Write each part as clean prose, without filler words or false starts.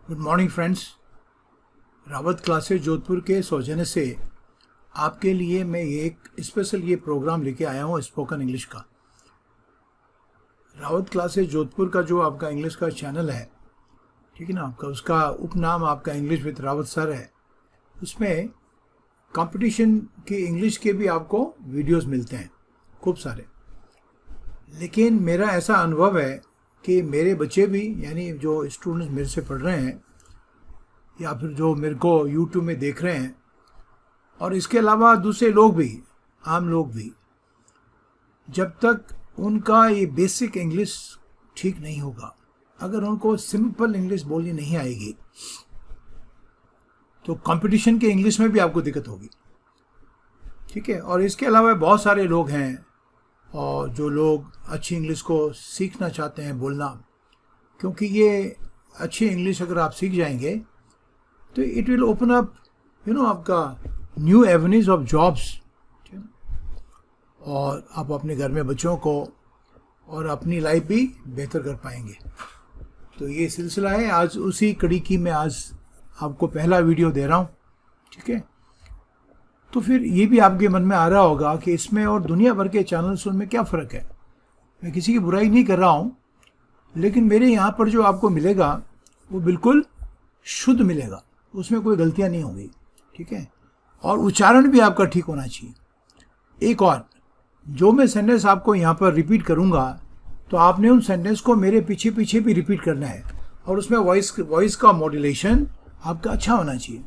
Good morning friends. Rawat classes Jodhpur के सौजन्य से आपके लिए मैं एक स्पेशल प्रोग्राम लेके आया हूँ स्पोकन इंग्लिश का। रावत क्लासेस जोधपुर का जो आपका इंग्लिश का चैनल है, ठीक है ना, आपका उसका उपनाम आपका इंग्लिश विद रावत सर है। उसमें कंपटीशन के इंग्लिश के भी आपको वीडियोस मिलते हैं खूब सारे। लेकिन मेरा ऐसा अनुभव है कि मेरे बच्चे भी, यानी जो स्टूडेंट्स मेरे से पढ़ रहे हैं या फिर जो मेरे को यूट्यूब में देख रहे हैं, और इसके अलावा दूसरे लोग भी, आम लोग भी, जब तक उनका ये बेसिक इंग्लिश ठीक नहीं होगा, अगर उनको सिंपल इंग्लिश बोलनी नहीं आएगी, तो कंपटीशन के इंग्लिश में भी आपको दिक्कत होगी। ठीक है। और इसके अलावा बहुत सारे लोग हैं और जो लोग अच्छी इंग्लिश को सीखना चाहते हैं बोलना, क्योंकि ये अच्छी इंग्लिश अगर आप सीख जाएंगे तो इट विल ओपन अप आपका न्यू एवेन्यूज ऑफ जॉब्स, और आप अपने घर में बच्चों को और अपनी लाइफ भी बेहतर कर पाएंगे। तो ये सिलसिला है, आज उसी कड़ी की मैं आज आपको पहला वीडियो दे रहा हूँ। ठीक है। तो फिर ये भी आपके मन में आ रहा होगा कि इसमें और दुनिया भर के चैनल्स में क्या फ़र्क है। मैं किसी की बुराई नहीं कर रहा हूँ, लेकिन मेरे यहाँ पर जो आपको मिलेगा वो बिल्कुल शुद्ध मिलेगा, उसमें कोई गलतियाँ नहीं होंगी। ठीक है। और उच्चारण भी आपका ठीक होना चाहिए। एक और, जो मैं सेंटेंस आपको यहाँ पर रिपीट करूँगा तो आपने उन सेंटेंस को मेरे पीछे पीछे भी रिपीट करना है, और उसमें वॉइस का मॉड्यूलेशन आपका अच्छा होना चाहिए।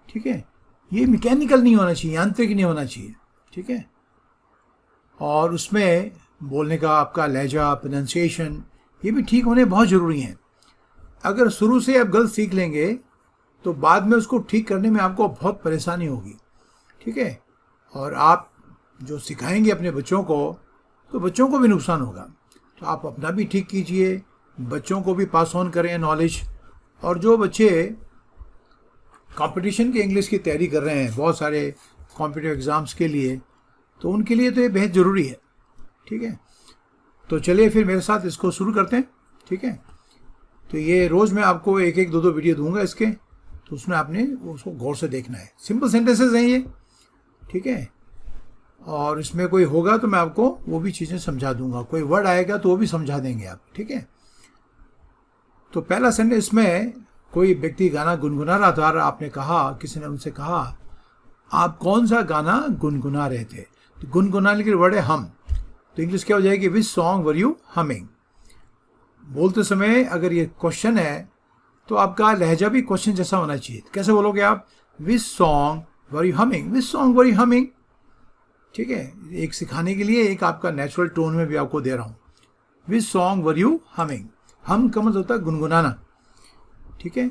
ठीक है। ये मैकेनिकल नहीं होना चाहिए, यांत्रिक नहीं होना चाहिए। ठीक है। और उसमें बोलने का आपका लहजा, प्रोनाउंसिएशन, ये भी ठीक होने बहुत ज़रूरी है। अगर शुरू से आप गलत सीख लेंगे तो बाद में उसको ठीक करने में आपको बहुत परेशानी होगी। ठीक है। और आप जो सिखाएंगे अपने बच्चों को, तो बच्चों को भी नुकसान होगा। तो आप अपना भी ठीक कीजिए, बच्चों को भी पास ऑन करें नॉलेज। और जो बच्चे कंपटीशन के इंग्लिश की तैयारी कर रहे हैं, बहुत सारे कॉम्पिटिटिव एग्ज़ाम्स के लिए, तो उनके लिए तो ये बेहद ज़रूरी है। ठीक है। तो चलिए फिर मेरे साथ इसको शुरू करते हैं। ठीक है। तो ये रोज़ मैं आपको एक एक दो वीडियो दूंगा इसके, तो उसमें आपने उसको गौर से देखना है। सिंपल सेंटेंसेस हैं ये। ठीक है। और इसमें कोई होगा तो मैं आपको वो भी चीज़ें समझा दूंगा, कोई वर्ड आएगा तो वो भी समझा देंगे आप। ठीक है। तो पहला सेंटेंस में कोई व्यक्ति गाना गुनगुना रहा था और आपने कहा, किसी ने उनसे कहा, आप कौन सा गाना गुनगुना रहे थे? तो गुनगुनाने के वर्ड है हम। तो इंग्लिश क्या हो जाएगी? Which song were you humming? बोलते समय अगर ये क्वेश्चन है तो आपका लहजा भी क्वेश्चन जैसा होना चाहिए। कैसे बोलोगे आप? Which song were you humming? Which song were you humming? ठीक है। एक सिखाने के लिए एक आपका नेचुरल टोन में भी आपको दे रहा हूँ। Which song were you humming? हम का मतलब होता है गुनगुनाना। ठीक है।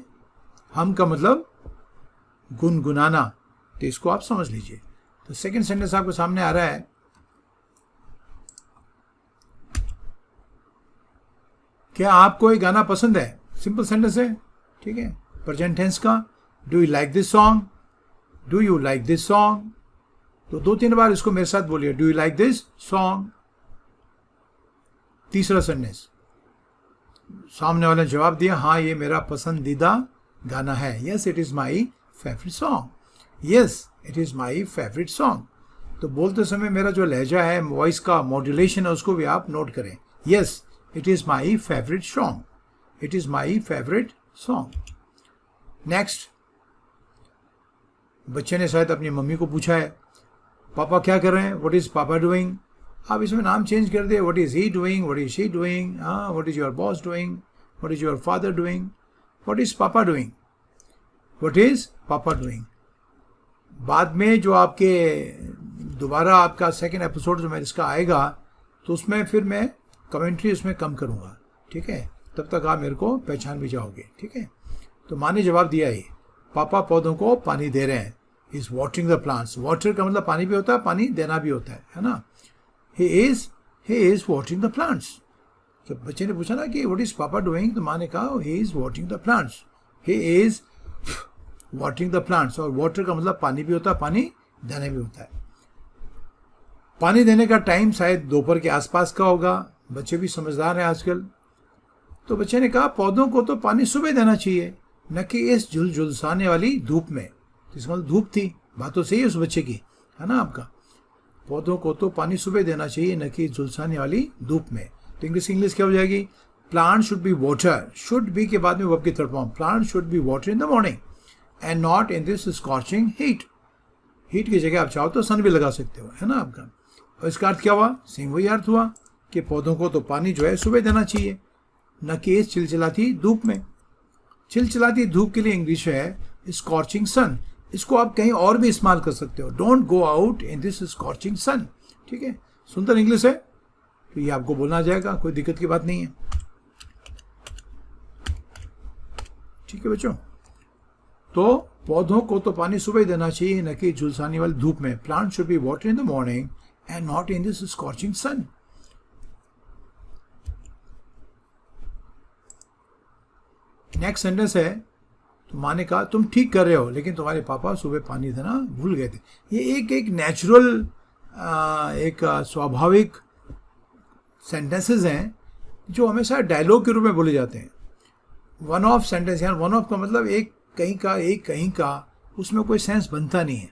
हम का मतलब गुनगुनाना, तो इसको आप समझ लीजिए। तो सेकंड सेंटेंस आपके सामने आ रहा है, क्या आपको ये गाना पसंद है? सिंपल सेंटेंस है। ठीक है। प्रेजेंट टेंस का, do you like this song? Do you like this song? तो 2-3 बार इसको मेरे साथ बोलिए, do you like this song? तीसरा सेंटेंस, सामने वाले ने जवाब दिया, हाँ ये मेरा पसंदीदा गाना है। Yes it is my favourite song. Yes it is my favourite song. तो बोलते समय मेरा जो लहजा है, वॉइस का मॉड्यूलेशन है, उसको भी आप नोट करें। Yes it is my favourite song. It is my favourite song. Next, बच्चे ने शायद अपनी मम्मी को पूछा है, पापा क्या कर रहे हैं? What is papa doing? आप इसमें नाम चेंज कर दे, what is he doing, what is she doing, what is your boss doing, what is your father doing, what is papa doing, what is papa doing. बाद में जो आपके दोबारा आपका सेकंड एपिसोड जो मैं इसका आएगा, तो उसमें फिर मैं कमेंट्री उसमें कम करूँगा। ठीक है। तब तक आप मेरे को पहचान भी जाओगे। ठीक है। तो माँ ने जवाब दिया है, पापा पौधों को पानी दे रहे हैं। Is watering the plants. Water का मतलब पानी भी होता है, पानी देना भी होता है ना। He is watering the plants. तो बच्चे ने पूछा ना कि what is Papa doing? तो माँ ने कहा he is watering the plants. He is watering the plants. और water का मतलब पानी भी होता है, पानी देना भी होता है। पानी देने का टाइम शायद दोपहर के आसपास का होगा। बच्चे भी समझदार हैं आजकल। तो बच्चे ने कहा पौधों को तो पानी सुबह देना चाहिए। न कि इस झुलझुलसाने वाली धूप में। तो इसका मतलब धूप थी, बात तो सही है उस बच्चे की, है ना आपका। पौधों को तो पानी सुबह देना चाहिए, न कि झुलसाने वाली धूप में। तो इंग्लिश क्या हो जाएगी? Plant should be water, should be के बाद में वर्ब की third form, plant should be water in the morning and not in this scorching heat. Heat की जगह आप चाहो तो सन भी लगा सकते हो, है ना आपका। और इसका अर्थ क्या हुआ? सेम वही अर्थ हुआ कि पौधों को तो पानी जो है सुबह देना चाहिए, न कि इस चिलचिलाती धूप में। चिलचिलाती धूप के लिए इंग्लिश है स्कॉर्चिंग सन। इसको आप कहीं और भी इस्तेमाल कर सकते हो, don't go out in this scorching sun. ठीक है, सुंदर इंग्लिश है, तो ये आपको बोलना आ जाएगा, कोई दिक्कत की बात नहीं है। ठीक है बच्चों, तो पौधों को तो पानी सुबह देना चाहिए, न कि झुलसाने वाली धूप में। Plant should be water in the morning and not in this scorching sun. Next sentence है, तो माँ ने कहा तुम ठीक कर रहे हो, लेकिन तुम्हारे पापा सुबह पानी देना भूल गए थे। ये एक नेचुरल, एक स्वाभाविक सेंटेंसेस हैं जो हमेशा डायलॉग के रूप में बोले जाते हैं। वन ऑफ सेंटेंस, यानी वन ऑफ का मतलब एक कहीं का, उसमें कोई सेंस बनता नहीं है।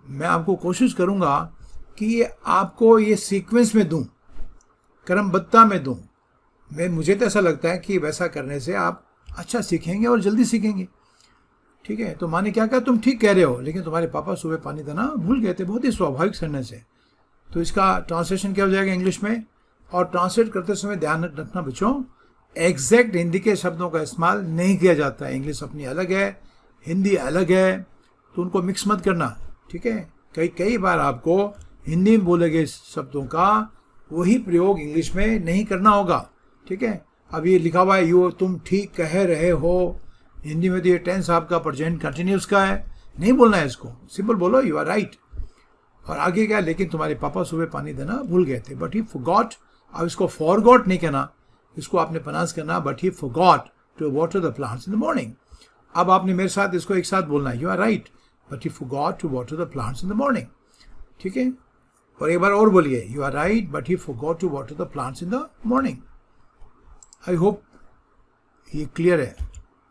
मैं आपको कोशिश करूँगा कि ये आपको ये सीक्वेंस में दूँ, क्रमबद्धता में दूँ। मुझे तो ऐसा लगता है कि वैसा करने से आप अच्छा सीखेंगे और जल्दी सीखेंगे। ठीक है, तो माँ ने क्या कहा? तुम ठीक कह रहे हो, लेकिन तुम्हारे पापा सुबह पानी देना भूल गए थे। बहुत ही स्वाभाविक सेंटेंस है। तो इसका ट्रांसलेशन क्या हो जाएगा इंग्लिश में? और ट्रांसलेट करते समय ध्यान रखना बच्चों, एग्जैक्ट हिंदी के शब्दों का इस्तेमाल नहीं किया जाता है। इंग्लिश अपनी अलग है, हिंदी अलग है, तो उनको मिक्स मत करना। ठीक है, कई बार आपको हिंदी में बोले गए शब्दों का वही प्रयोग इंग्लिश में नहीं करना होगा। ठीक है, अब ये लिखा हुआ है यू, तुम ठीक कह रहे हो, हिंदी में तो ये टेंस आपका प्रेजेंट कंटिन्यूस का है, नहीं बोलना है इसको, सिंपल बोलो यू आर राइट। और आगे क्या? लेकिन तुम्हारे पापा सुबह पानी देना भूल गए थे, बट ही फॉरगॉट। अब इसको फॉरगॉट नहीं कहना, इसको आपने प्रोनाउंस करना but he forgot to water the plants in the morning. अब आपने मेरे साथ इसको एक साथ बोलना है, you are right but he forgot to water the plants in the morning. ठीक है, और एक बार और बोलिए, you are right but he forgot to water the plants in the morning. I hope ये क्लियर है।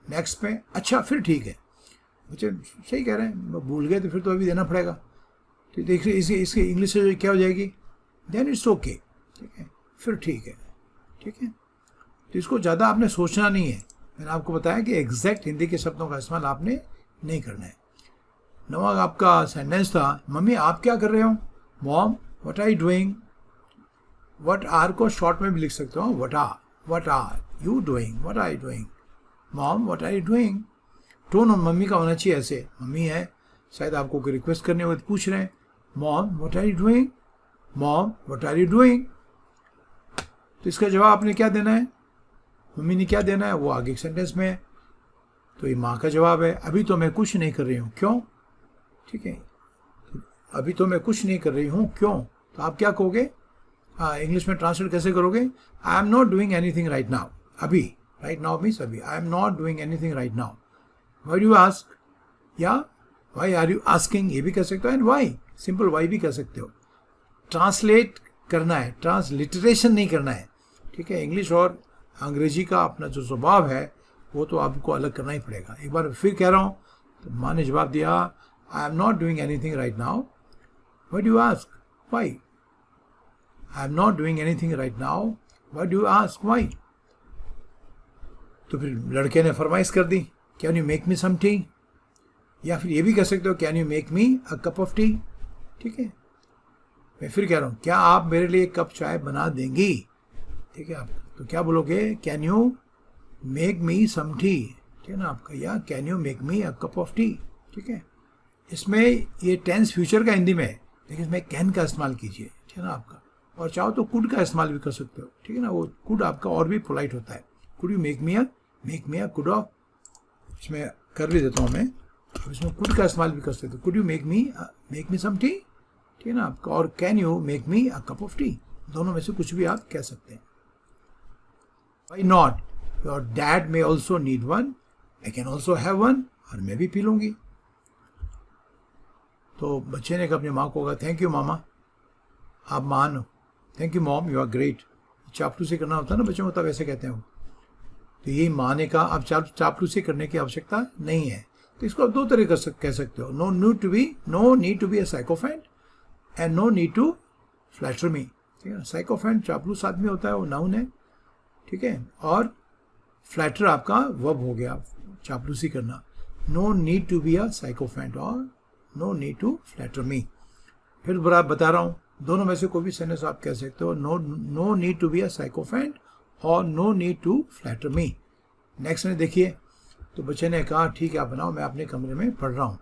नेक्स्ट में, अच्छा फिर ठीक है, बच्चे सही कह रहे हैं, भूल गए तो फिर तो अभी देना पड़ेगा। तो देखिए इसकी इंग्लिश से क्या हो जाएगी? Then it's okay. ठीक है, फिर ठीक है। ठीक है, तो इसको ज़्यादा आपने सोचना नहीं है। मैंने आपको बताया कि एग्जैक्ट हिंदी के शब्दों का इस्तेमाल आपने नहीं करना है। नवा आपका सेंटेंस था, मम्मी आप क्या कर रहे हो? Mom what are you doing? What are को शॉर्ट में भी लिख सकते हो, what are you doing, what are you doing. Mom what are you doing. Tone मम्मी का होना चाहिए ऐसे, मम्मी है, शायद आपको कोई रिक्वेस्ट करने हो तो पूछ रहे हैं, mom what are you doing, mom what are you doing. तो इसका जवाब आपने क्या देना है? मम्मी ने क्या देना है वो आगे सेंटेंस में है। तो ये माँ का जवाब है, अभी तो मैं कुछ नहीं कर रही हूँ, क्यों? ठीक है, अभी तो मैं कुछ नहीं कर रही हूँ, क्यों? तो आप क्या कहोगे? हाँ, इंग्लिश में ट्रांसलेट कैसे करोगे? आई am not doing anything right now. अभी, राइट नाउ मीन्स अभी, आई am not doing anything right now. Why do you ask, या व्हाई आर यू आस्किंग, ये भी कह सकते हो, एंड व्हाई, सिंपल व्हाई भी कह सकते हो। ट्रांसलेट करना है, ट्रांसलिटरेशन नहीं करना है। ठीक है, इंग्लिश और अंग्रेजी का अपना जो स्वभाव है वो तो आपको अलग करना ही पड़ेगा। एक बार फिर कह रहा हूँ, तो माँ ने जवाब दिया, I am not doing anything right now. Why do you ask, why? I am not doing anything right now, why do you ask, why? तो फिर लड़के ने फरमाइश कर दी, can you make me some tea? या फिर ये भी कह सकते हो, can you make me a cup of tea? ठीक है, मैं फिर कह रहा हूँ, क्या आप मेरे लिए एक कप चाय बना देंगी? ठीक है, आप तो क्या बोलोगे? Can you make me some tea? ठीक है ना आपका, या can you make me a cup of tea? ठीक है, इसमें ये टेंस फ्यूचर का हिंदी में है, लेकिन इसमें कैन का इस्तेमाल कीजिए। ठीक है ना आपका, और चाहो तो कुड का इस्तेमाल भी कर सकते हो। ठीक है ना, वो कुड आपका और भी पोलाइट होता है। Could you make me a could of, इसमें कर भी देता हूँ मैं, अब इसमें कुड का इस्तेमाल भी कर सकते हो। Could you make me some tea? ठीक है ना आपका, और can you make me a cup of tea, दोनों में से कुछ भी आप कह सकते हैं। Why not? Your dad may also need one. I can also have one. और मैं भी पी लूँगी। तो बच्चे ने कहा अपनी माँ को, कहा थैंक यू मामा, आप महान हो। Thank you mom, you are great. चापलू से करना होता है ना बच्चों को, तब ऐसे कहते हैं वो। तो यही माने का अब चापलूसी करने की आवश्यकता नहीं है। तो इसको आप दो तरह कह सकते हो, no need to be a sycophant and no need to flatter me. ठीक है, साइकोफेंट चापलूस आदमी होता है, वो नाउन है। ठीक है, और फ्लैटर आपका वर्ब हो गया, चापलूसी करना। No need to be a sycophant और no need to flatter me. फिर बता रहा हूँ, दोनों में से कोई भी सेंटेंस आप कह सकते हो, no need to be a sycophant और no need to flatter me. Next में देखिए, तो बच्चे ने कहा ठीक है आप बनाओ, मैं अपने कमरे में पढ़ रहा हूँ।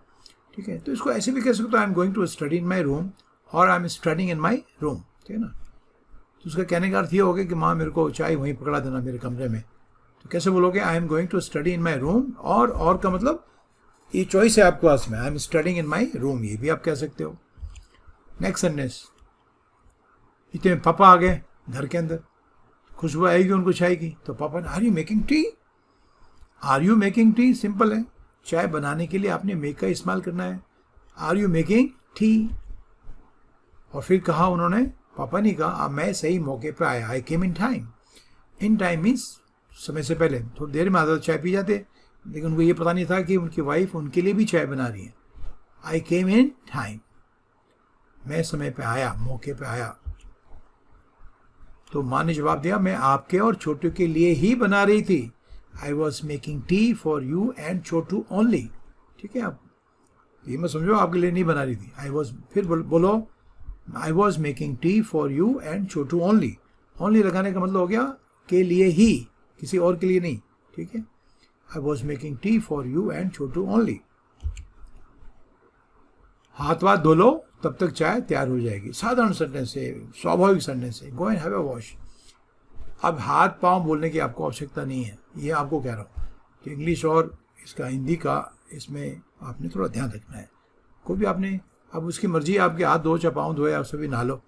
ठीक है, तो इसको ऐसे भी कह सकते हो, I am going to study in my room और I am studying in my room. ठीक है ना, तो उसका कहने का अर्थ ये हो गया कि माँ मेरे को चाय वहीं पकड़ा देना मेरे कमरे में। तो कैसे बोलोगे, I am going to study in my room, और का मतलब ये चॉइस है आपके पास में, I am studying in my room, ये भी आप कह सकते हो। नेक्स्ट सेंटेंस, इतने पापा आ गए घर के अंदर, खुशबू आएगी उनको चाय की, तो पापा ने are you making tea, are you making tea, simple है, चाय बनाने के लिए आपने मेक का इस्तेमाल करना है, आर यू मेकिंग टी। और फिर कहा उन्होंने, पापा ने कहा मैं सही मौके पे आया, I came in time. In time means समय से पहले, थोड़ी देर में आता चाय पी जाते, लेकिन उनको ये पता नहीं था कि उनकी वाइफ उनके लिए भी चाय बना रही है। आई केम इन टाइम, मैं समय पे आया, मौके पे आया। तो माँ ने जवाब दिया, मैं आपके और छोटू के लिए ही बना रही थी, I was making tea for you and Chhotu only. ठीक है, आप ये मत समझो आपके लिए नहीं बना रही थी, आई वॉज, फिर बोलो I was making tea for you and Chhotu only. Only लगाने का मतलब हो गया के लिए ही, किसी और के लिए नहीं। ठीक है, I was making tea for you and Chhotu only. हाथ वाथ धो लो तब तक चाय तैयार हो जाएगी, साधारण सेंटेंस है, स्वाभाविक सेंटेंस है, go and have a wash. अब हाथ पांव बोलने की आपको आवश्यकता नहीं है, ये आपको कह रहा हूँ कि इंग्लिश और इसका हिंदी का, इसमें आपने थोड़ा ध्यान रखना है। कोई भी आपने, अब उसकी मर्जी, आपके हाथ धो चाहे पाँव धोए, आप सभी नहा लो।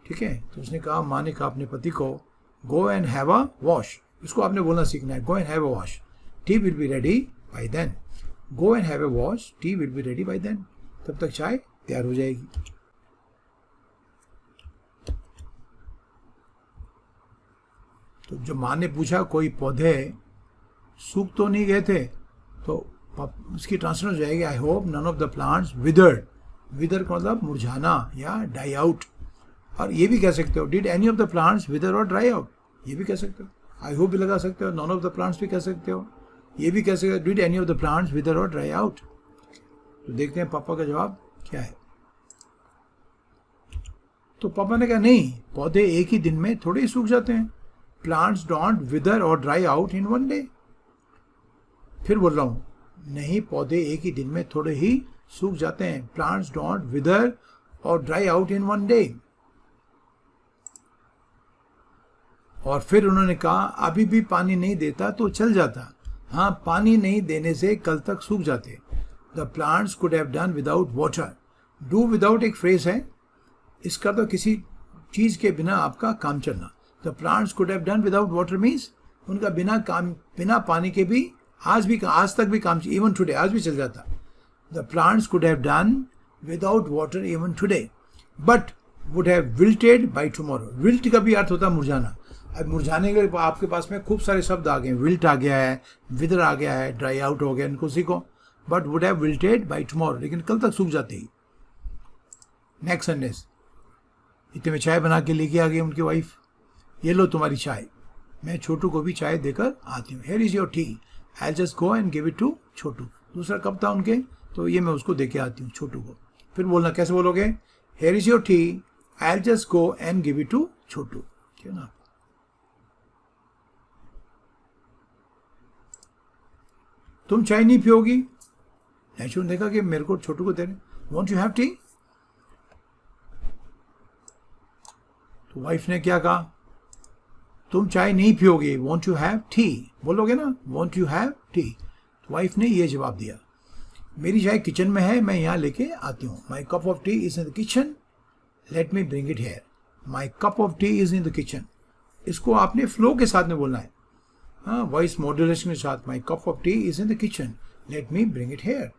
ठीक है, तो उसने कहा, माँ ने कहा अपने पति को, go and have a wash, इसको आपने बोलना सीखना है, go and have a wash, tea will be ready by then. Go and have a wash, tea will be ready by then, तब तक चाय तैयार हो जाएगी। तो जब माँ ने पूछा कोई पौधे सूख तो नहीं गए थे, तो उसकी ट्रांसलेशन हो जाएगी, I hope none of the plants withered. Wither का मतलब मुरझाना या डाई आउट। और ये भी कह सकते हो, did any of the plants wither और ड्राई आउट, ये भी कह सकते हो। आई होप भी लगा सकते हो, नन ऑफ द प्लांट्स भी कह सकते हो, ये भी कह सकते हो, did any of the plants wither और ड्राई आउट। तो देखते हैं पापा का जवाब क्या है। तो पापा ने कहा, नहीं, पौधे एक ही दिन में थोड़े ही सूख जाते हैं, प्लांट्स डोंट विदर और dry out in one day. फिर बोल रहा हूँ, नहीं, पौधे एक ही दिन में थोड़े ही सूख जाते हैं, प्लांट्स डोंट विदर और dry out in one day. और फिर उन्होंने कहा, अभी भी पानी नहीं देता तो चल जाता, हाँ, पानी नहीं देने से कल तक सूख जाते। The plants could have done without water. Do without एक फ्रेज है, इसका तो किसी चीज के बिना आपका काम चलना। The plants could have done without water means उनका बिना पानी के भी आज तक भी काम, इवन टुडे, आज भी चल जाता। The plants could have done without water even today but would have wilted by tomorrow. Wilt का भी अर्थ होता है मुरझाना। अब मुरझाने के आपके पास में खूब सारे शब्द आ गए, विल्ट आ गया है, विदर आ गया है, ड्राई आउट हो गया, इनको सीखो। But would have wilted by tomorrow, लेकिन कल तक सूख जाते ही। नेक्स्ट सेंटेंस, इतने में चाय बना के लेके आ गई उनकी वाइफ, ये लो तुम्हारी चाय, मैं छोटू को भी चाय देकर आती हूँ। Here is your tea, I just go and give it to Chhotu. दूसरा कप था उनके, तो ये मैं उसको देके आती हूँ छोटू को। फिर बोलना, कैसे बोलोगे, here is your tea, I just go and give it to Chhotu. ठीक है ना। तुम चाय नहीं पियोगी, नेचुरल देखा कि मेरे को छोटू को दे रहे, वॉन्ट यू हैव टी। तो वाइफ ने क्या कहा, तुम चाय नहीं पियोगे, वॉन्ट यू हैव टी, बोलोगे ना, वॉन्ट यू हैव टी। तो वाइफ ने ये जवाब दिया, मेरी चाय किचन में है, मैं यहाँ लेके आती हूँ। My cup of T is in the kitchen, let me bring it here. My cup of T is in the kitchen, इसको आपने फ्लो के साथ में बोलना है, हाँ, वॉइस मॉड्यूलेशन के साथ। My cup of T is in the kitchen, let me bring it here,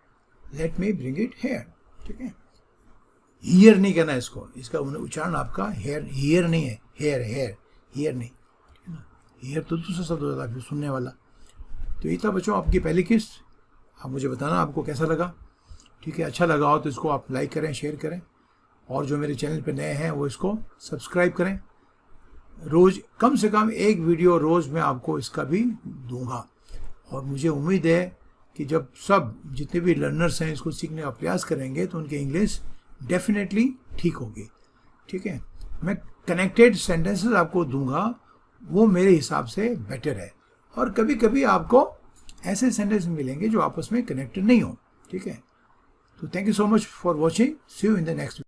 let me bring it here. ठीक है, हियर नहीं कहना इसको, इसका उच्चारण आपका हेयर, हियर नहीं है, हेयर, हेयर, हियर नहीं, ठीक है ना। हियर तो दूसरा शब्द होता है फिर सुनने वाला। तो ये था बच्चों आपकी पहली किस्त। आप मुझे बताना आपको कैसा लगा, ठीक है। अच्छा लगा हो तो इसको आप लाइक करें, शेयर करें, और जो मेरे चैनल पे नए हैं वो इसको सब्सक्राइब करें। रोज़ कम से कम एक वीडियो रोज़ मैं आपको इसका भी दूंगा, और मुझे उम्मीद है कि जब सब जितने भी लर्नर्स हैं इसको सीखने का प्रयास करेंगे तो उनकी इंग्लिश डेफिनेटली ठीक होगी, ठीक है। मैं कनेक्टेड सेंटेंसेस आपको दूंगा, वो मेरे हिसाब से बेटर है, और कभी कभी आपको ऐसे सेंटेंस मिलेंगे जो आपस में कनेक्टेड नहीं हो, ठीक है। तो thank you so much for watching, see you in the next.